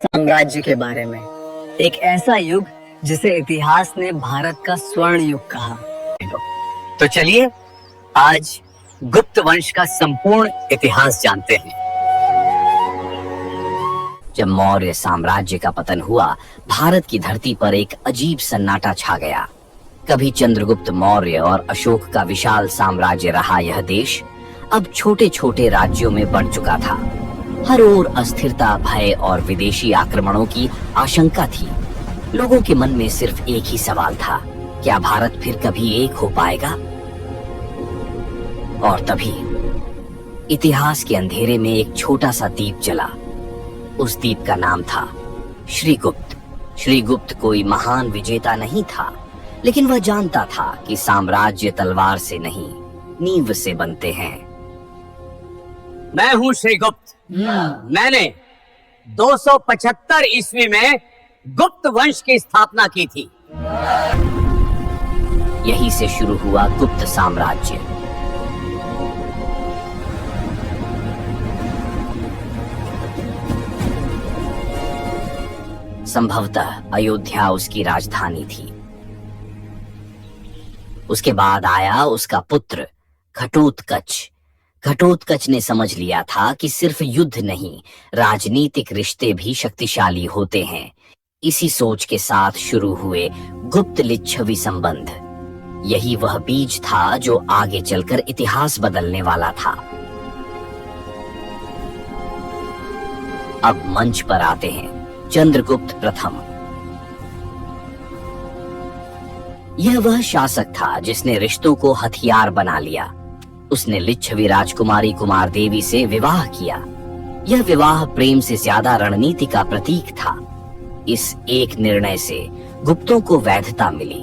साम्राज्य के बारे में। एक ऐसा युग जिसे इतिहास ने भारत का स्वर्ण युग कहा। तो चलिए आज गुप्त वंश का संपूर्ण इतिहास जानते हैं। जब मौर्य साम्राज्य का पतन हुआ, भारत की धरती पर एक अजीब सन्नाटा छा गया। कभी चंद्रगुप्त मौर्य और अशोक का विशाल साम्राज्य रहा यह देश अब छोटे छोटे राज्यों में बढ़ चुका था। हर ओर अस्थिरता, भय और विदेशी आक्रमणों की आशंका थी। लोगों के मन में सिर्फ एक ही सवाल था, क्या भारत फिर कभी एक हो पाएगा? और तभी इतिहास के अंधेरे में एक छोटा सा दीप जला। उस दीप का नाम था श्रीगुप्त। श्रीगुप्त कोई महान विजेता नहीं था, लेकिन वह जानता था कि साम्राज्य तलवार से नहीं, नींव से बनते हैं। मैं हूँ श्रीगुप्त। मैंने 275 ईस्वी में गुप्त वंश की स्थापना की थी। यहीं से शुरू हुआ गुप्त साम्राज्य। संभवतः अयोध्या उसकी राजधानी थी। उसके बाद आया उसका पुत्र घटोत्कच। घटोत्कच ने समझ लिया था कि सिर्फ युद्ध नहीं, राजनीतिक रिश्ते भी शक्तिशाली होते हैं। इसी सोच के साथ शुरू हुए गुप्त लिच्छवी संबंध। यही वह बीज था जो आगे चलकर इतिहास बदलने वाला था। अब मंच पर आते हैं चंद्रगुप्त प्रथम। यह वह शासक था जिसने रिश्तों को हथियार बना लिया। उसने लिच्छवी राजकुमारी कुमार देवी से विवाह किया। यह विवाह प्रेम से ज्यादा रणनीति का प्रतीक था। इस एक निर्णय से गुप्तों को वैधता मिली,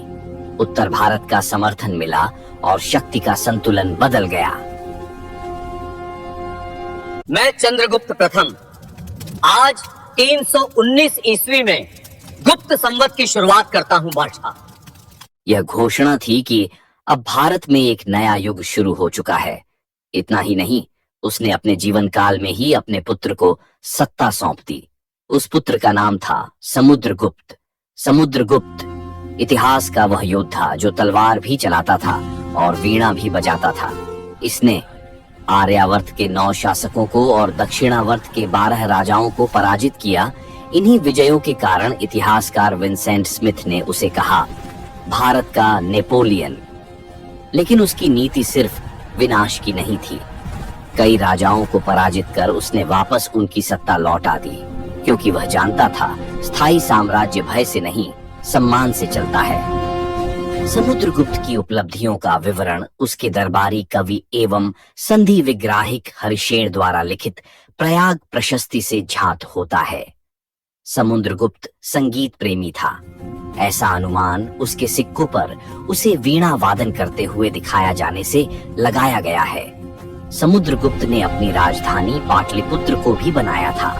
उत्तर भारत का समर्थन मिला और शक्ति का संतुलन बदल गया। मैं चंद्रगुप्त प्रथम आज 319 ईस्वी में गुप्त संवत की शुरुआत करता हूँ बादशाह। यह घोषणा थी कि अब भारत में एक नया युग शुरू हो चुका है। इतना ही नहीं, उसने अपने जीवन काल में ही अपने पुत्र को सत्ता सौंप दी। उस पुत्र का नाम था समुद्रगुप्त। समुद्रगुप्त इतिहास का वह योद्धा जो तलवार भी चलाता था और वीणा भी बजाता था। इसने आर्यावर्त के 9 शासकों को और दक्षिणावर्त के 12 राजाओं को पराजित किया। इन्हीं विजयों के कारण इतिहासकार विंसेंट स्मिथ ने उसे कहा भारत का नेपोलियन। लेकिन उसकी नीति सिर्फ विनाश की नहीं थी। कई राजाओं को पराजित कर उसने वापस उनकी सत्ता लौटा दी, क्योंकि वह जानता था स्थायी साम्राज्य भय से नहीं, सम्मान से चलता है। समुद्रगुप्त की उपलब्धियों का विवरण उसके दरबारी कवि एवं संधि विग्राहिक हरिशेन द्वारा लिखित प्रयाग प्रशस्ति से झात होता है। समुद्रगुप्त संगीत प्रेमी था। ऐसा अनुमान उसके सिक्कों पर उसे वीणा वादन करते हुए दिखाया जाने से लगाया गया है। समुद्रगुप्त ने अपनी राजधानी पाटलिपुत्र को भी बनाया था।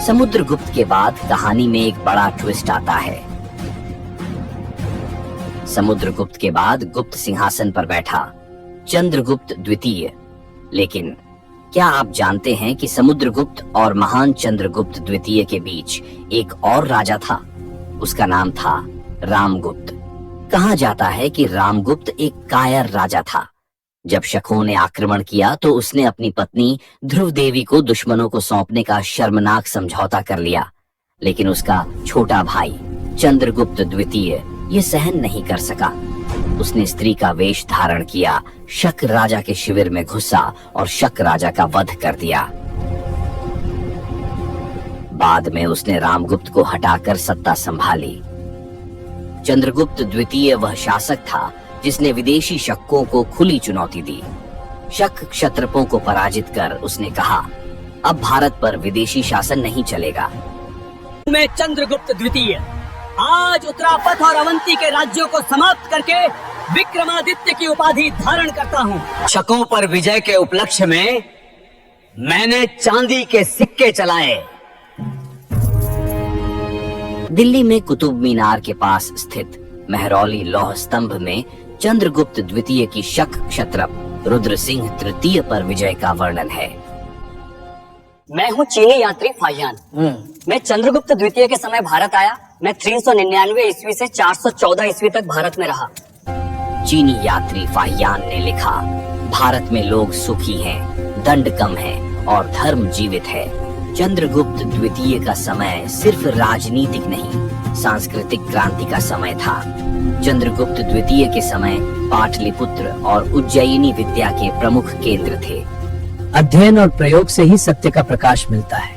समुद्रगुप्त के बाद कहानी में एक बड़ा ट्विस्ट आता है। समुद्रगुप्त के बाद गुप्त सिंहासन पर बैठा चंद्रगुप्त द्वितीय। लेकिन क्या आप जानते हैं कि समुद्रगुप्त और महान चंद्रगुप्त द्वितीय के बीच एक और राजा था? उसका नाम था रामगुप्त। कहा जाता है कि रामगुप्त एक कायर राजा था। जब शकों ने आक्रमण किया तो उसने अपनी पत्नी ध्रुव देवी को दुश्मनों को सौंपने का शर्मनाक समझौता कर लिया। लेकिन उसका छोटा भाई चंद्रगुप्त द्वितीय ये सहन नहीं कर सका। उसने स्त्री का वेश धारण किया, शक राजा के शिविर में घुसा और शक राजा का वध कर दिया। बाद में उसने रामगुप्त को हटाकर सत्ता संभाली। चंद्रगुप्त द्वितीय वह शासक था जिसने विदेशी शकों को खुली चुनौती दी। शक क्षत्रपों को पराजित कर उसने कहा, अब भारत पर विदेशी शासन नहीं चलेगा। मैं चंद्रगुप्त द्वितीय आज उत्तरापथ और अवंती के राज्यों को समाप्त करके विक्रमादित्य की उपाधि धारण करता हूँ। शकों पर विजय के उपलक्ष्य में मैंने चांदी के सिक्के चलाए। दिल्ली में कुतुब मीनार के पास स्थित मेहरौली लौह स्तंभ में चंद्रगुप्त द्वितीय की शक क्षत्रप रुद्र सिंह तृतीय पर विजय का वर्णन है। मैं हूँ चीनी यात्री फाहियान। मैं चंद्रगुप्त द्वितीय के समय भारत आया। मैं 399 ईस्वी से 414 ईस्वी तक भारत में रहा। चीनी यात्री फाहियान ने लिखा, भारत में लोग सुखी हैं, दंड कम है और धर्म जीवित है। चंद्रगुप्त द्वितीय का समय सिर्फ राजनीतिक नहीं, सांस्कृतिक क्रांति का समय था। चंद्रगुप्त द्वितीय के समय पाटलिपुत्र और उज्जयिनी विद्या के प्रमुख केंद्र थे। अध्ययन और प्रयोग से ही सत्य का प्रकाश मिलता है।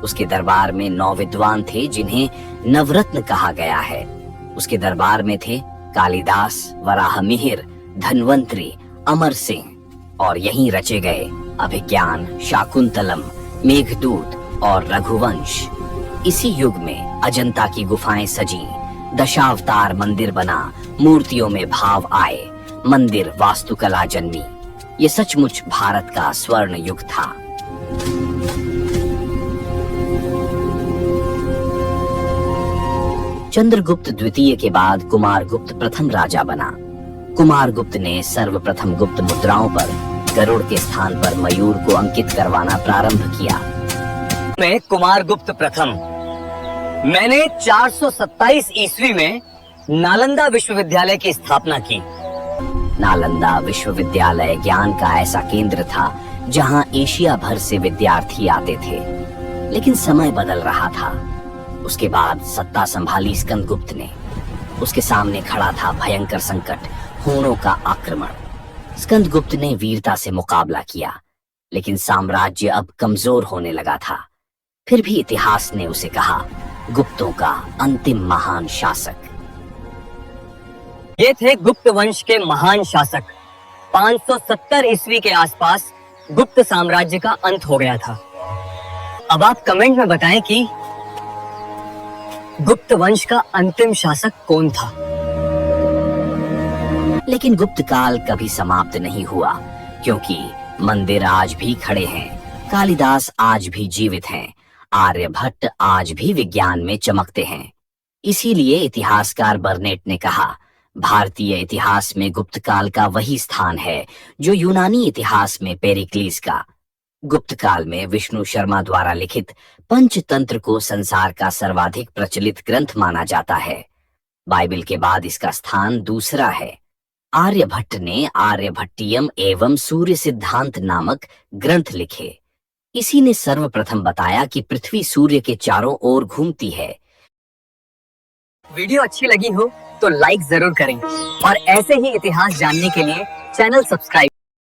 उसके दरबार में 9 विद्वान थे जिन्हें नवरत्न कहा गया है। उसके दरबार में थे कालिदास, वराहमिहिर, धन्वंतरी, अमर सिंह और यहीं रचे गए अभिज्ञान, शाकुंतलम, मेघदूत और रघुवंश। इसी युग में अजंता की गुफाएं सजी, दशावतार मंदिर बना, मूर्तियों में भाव आए, मंदिर वास्तुकला जन्मी। ये सचमुच भारत का स्वर्ण युग था। चंद्रगुप्त द्वितीय के बाद कुमारगुप्त प्रथम राजा बना। कुमारगुप्त ने सर्वप्रथम गुप्त मुद्राओं पर गरुड़ के स्थान पर मयूर को अंकित करवाना प्रारंभ किया। मैं कुमारगुप्त प्रथम। मैंने 427 ईस्वी में नालंदा विश्वविद्यालय की स्थापना की। नालंदा विश्वविद्यालय ज्ञान का ऐसा केंद्र था जहां एशिया भर से विद्यार्थी आते थे। लेकिन समय बदल रहा था। उसके बाद सत्ता संभाली स्कंदगुप्त ने। उसके सामने खड़ा था भयंकर संकट, हूणों का आक्रमण। स्कंदगुप्त ने वीरता से मुकाबला किया, लेकिन साम्राज्य अब कमजोर होने लगा था। फिर भी इतिहास ने उसे कहा, गुप्तों का अंतिम महान शासक। ये थे गुप्त वंश के महान शासक। 570 ईस्वी के आसपास गुप्त साम्राज्य का अंत हो गया था। अब आप कमेंट में बताएं कि गुप्त वंश का अंतिम शासक कौन था। लेकिन गुप्त काल कभी समाप्त नहीं हुआ, क्योंकि मंदिर आज भी खड़े हैं, कालिदास आज भी जीवित हैं, आर्यभट्ट आज भी विज्ञान में चमकते हैं। इसीलिए इतिहासकार बर्नेट ने कहा, भारतीय इतिहास में गुप्त काल का वही स्थान है जो यूनानी इतिहास में पेरिक्लीस का। गुप्त काल में विष्णु शर्मा द्वारा लिखित पंचतंत्र को संसार का सर्वाधिक प्रचलित ग्रंथ माना जाता है। बाइबल के बाद इसका स्थान दूसरा है। आर्यभट्ट ने आर्यभट्टियम एवं सूर्य सिद्धांत नामक ग्रंथ लिखे। इसी ने सर्वप्रथम बताया कि पृथ्वी सूर्य के चारों ओर घूमती है। वीडियो अच्छी लगी हो तो लाइक जरूर करें और ऐसे ही इतिहास जानने के लिए चैनल सब्सक्राइब